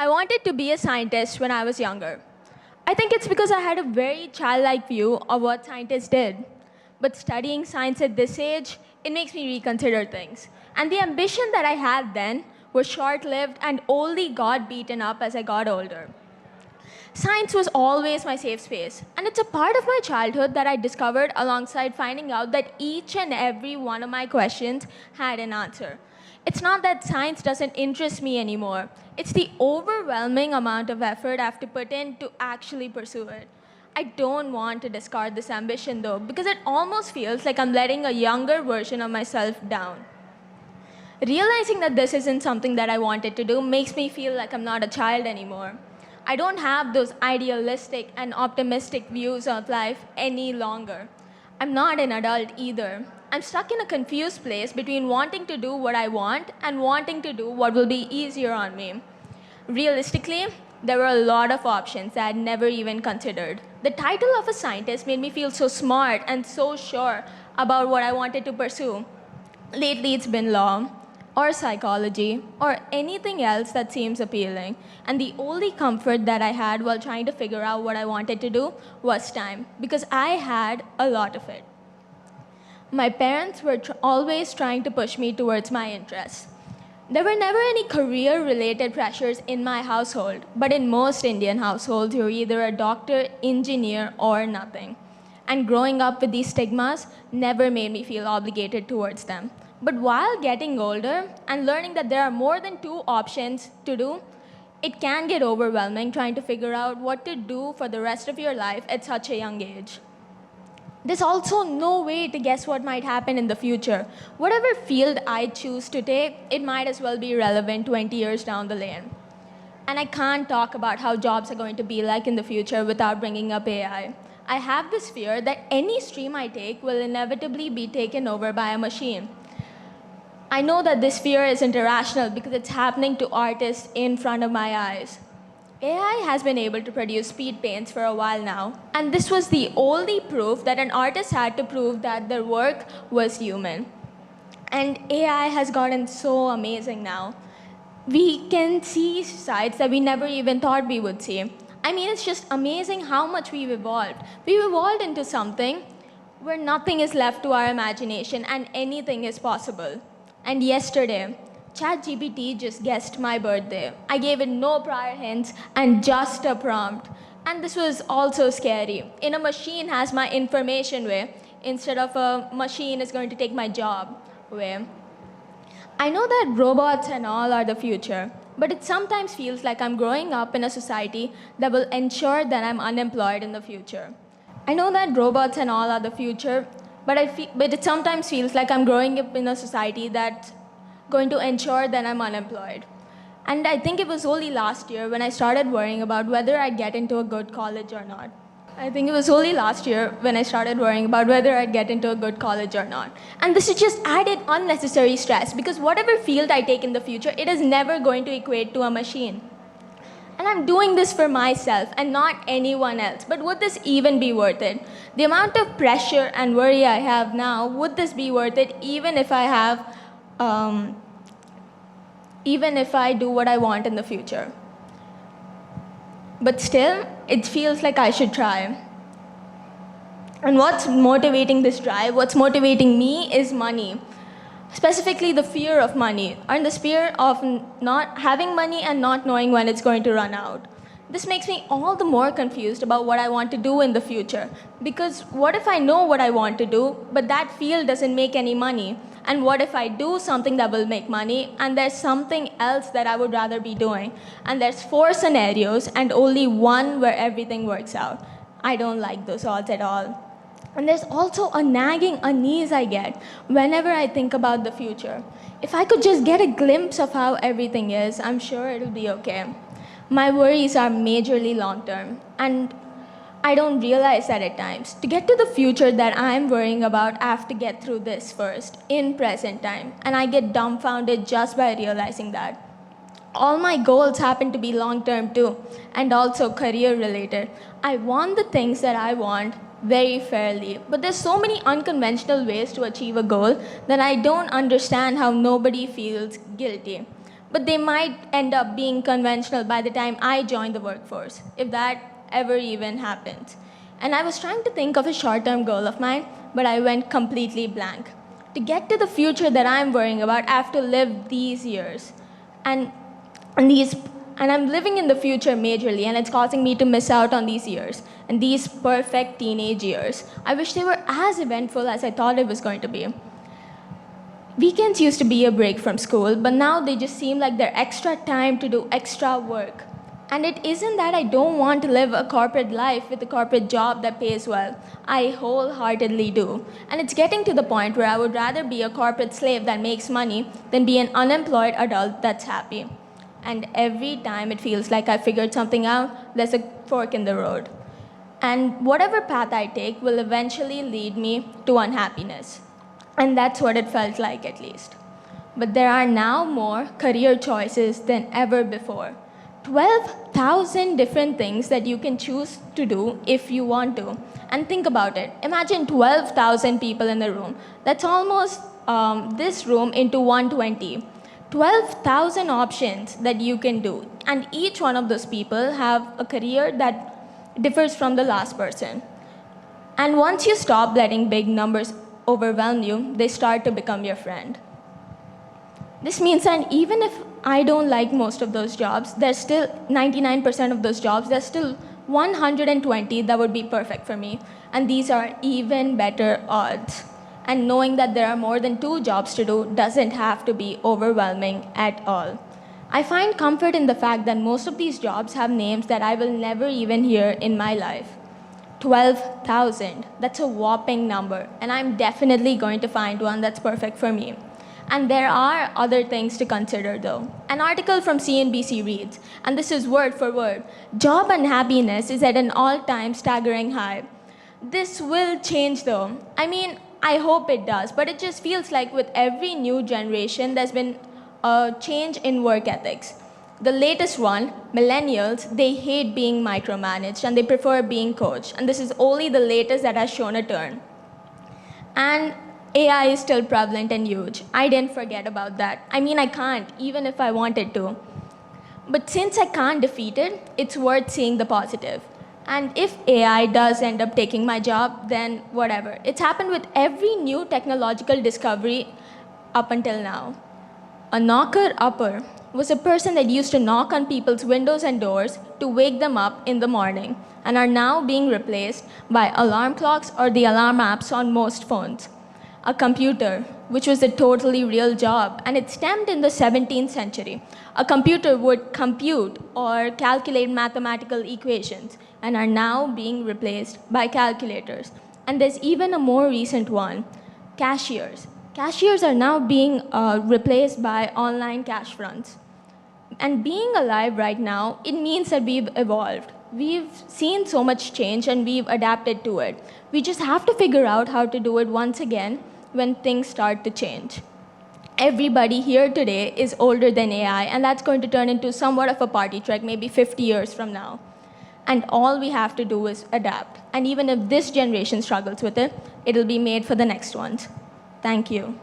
I wanted to be a scientist when I was younger. I think it's because I had a very childlike view of what scientists did. But studying science at this age, it makes me reconsider things. And the ambition that I had then was short lived and only got beaten up as I got older. Science was always my safe space, and it's a part of my childhood that I discovered alongside finding out that each and every one of my questions had an answer. It's not that science doesn't interest me anymore, it's the overwhelming amount of effort I have to put in to actually pursue it. I don't want to discard this ambition though, because it almost feels like I'm letting a younger version of myself down. Realizing that this isn't something that I wanted to do makes me feel like I'm not a child anymore. I don't have those idealistic and optimistic views of life any longer. I'm not an adult either. I'm stuck in a confused place between wanting to do what I want and wanting to do what will be easier on me. Realistically, there were a lot of options that I'd never even considered. The title of a scientist made me feel so smart and so sure about what I wanted to pursue. Lately, it's been law, or psychology, or anything else that seems appealing. And the only comfort that I had while trying to figure out what I wanted to do was time, because I had a lot of it. My parents were always trying to push me towards my interests. There were never any career related pressures in my household, but in most Indian households, you're either a doctor, engineer, or nothing. And growing up with these stigmas never made me feel obligated towards them. But while getting older and learning that there are more than two options to do, it can get overwhelming trying to figure out what to do for the rest of your life at such a young age. There's also no way to guess what might happen in the future. Whatever field I choose to take, it might as well be relevant 20 years down the lane. And I can't talk about how jobs are going to be like in the future without bringing up AI. I have this fear that any stream I take will inevitably be taken over by a machine. I know that this fear isn't irrational because it's happening to artists in front of my eyes. AI has been able to produce speed paints for a while now, and this was the only proof that an artist had to prove that their work was human. And AI has gotten so amazing now. We can see sides that we never even thought we would see. I mean, it's just amazing how much we've evolved. We've evolved into something where nothing is left to our imagination and anything is possible. And yesterday, ChatGPT just guessed my birthday. I gave it no prior hints and just a prompt. And this was also scary. In a machine has my information way, instead of a machine is going to take my job way. I know that robots and all are the future, but it sometimes feels like I'm growing up in a society that will ensure that I'm unemployed in the future. I know that robots and all are the future, but it sometimes feels like I'm growing up in a society that's going to ensure that I'm unemployed. And I think it was only last year when I started worrying about whether I'd get into a good college or not. I think it was only last year when I started worrying about whether I'd get into a good college or not. And this is just added unnecessary stress because whatever field I take in the future, it is never going to equate to a machine. And I'm doing this for myself and not anyone else. But would this even be worth it? The amount of pressure and worry I have now, would this be worth it even if even if I do what I want in the future? But still, it feels like I should try. And what's motivating this drive, what's motivating me is money. Specifically the fear of money, and the fear of not having money and not knowing when it's going to run out. This makes me all the more confused about what I want to do in the future. Because what if I know what I want to do, but that field doesn't make any money? And what if I do something that will make money, and there's something else that I would rather be doing? And there's 4 scenarios, and only one where everything works out. I don't like those odds at all. And there's also a nagging unease I get whenever I think about the future. If I could just get a glimpse of how everything is, I'm sure it'll be okay. My worries are majorly long-term, and I don't realize that at times. To get to the future that I'm worrying about, I have to get through this first, in present time. And I get dumbfounded just by realizing that. All my goals happen to be long-term too, and also career-related. I want the things that I want very fairly, but there's so many unconventional ways to achieve a goal that I don't understand how nobody feels guilty. but they might end up being conventional by the time I join the workforce, if that ever even happens. And I was trying to think of a short-term goal of mine, but I went completely blank. To get to the future that I'm worrying about, I have to live these years. And, and these and I'm living in the future majorly, and it's causing me to miss out on these years and these perfect teenage years. I wish they were as eventful as I thought it was going to be. Weekends used to be a break from school, but now they just seem like they're extra time to do extra work. And it isn't that I don't want to live a corporate life with a corporate job that pays well. I wholeheartedly do. And it's getting to the point where I would rather be a corporate slave that makes money than be an unemployed adult that's happy. And every time it feels like I figured something out, there's a fork in the road. And whatever path I take will eventually lead me to unhappiness. And that's what it felt like, at least. But there are now more career choices than ever before. 12,000 different things that you can choose to do if you want to. And think about it. Imagine 12,000 people in the room. That's almost this room into 120. 12,000 options that you can do. And each one of those people have a career that differs from the last person. And once you stop letting big numbers overwhelm you, they start to become your friend. This means that even if I don't like most of those jobs, there's still 99% of those jobs, there's still 120 that would be perfect for me. And these are even better odds. And knowing that there are more than 2 jobs to do doesn't have to be overwhelming at all. I find comfort in the fact that most of these jobs have names that I will never even hear in my life. 12,000, that's a whopping number, and I'm definitely going to find one that's perfect for me. And there are other things to consider though. An article from CNBC reads, and this is word for word, job unhappiness is at an all-time staggering high. This will change though. I mean, I hope it does, but it just feels like with every new generation, there's been a change in work ethics. The latest one, millennials, they hate being micromanaged and they prefer being coached. And this is only the latest that has shown a turn. And AI is still prevalent and huge. I didn't forget about that. I mean, I can't, even if I wanted to. But since I can't defeat it, it's worth seeing the positive. And if AI does end up taking my job, then whatever. It's happened with every new technological discovery up until now. A knocker-upper was a person that used to knock on people's windows and doors to wake them up in the morning, and are now being replaced by alarm clocks or the alarm apps on most phones. A computer, which was a totally real job, and it stemmed in the 17th century. A computer would compute or calculate mathematical equations, and are now being replaced by calculators. And there's even a more recent one, cashiers. Cashiers are now being replaced by online cash fronts. And being alive right now, it means that we've evolved. We've seen so much change and we've adapted to it. We just have to figure out how to do it once again when things start to change. Everybody here today is older than AI, and that's going to turn into somewhat of a party trick maybe 50 years from now. And all we have to do is adapt. And even if this generation struggles with it, it'll be made for the next ones. Thank you.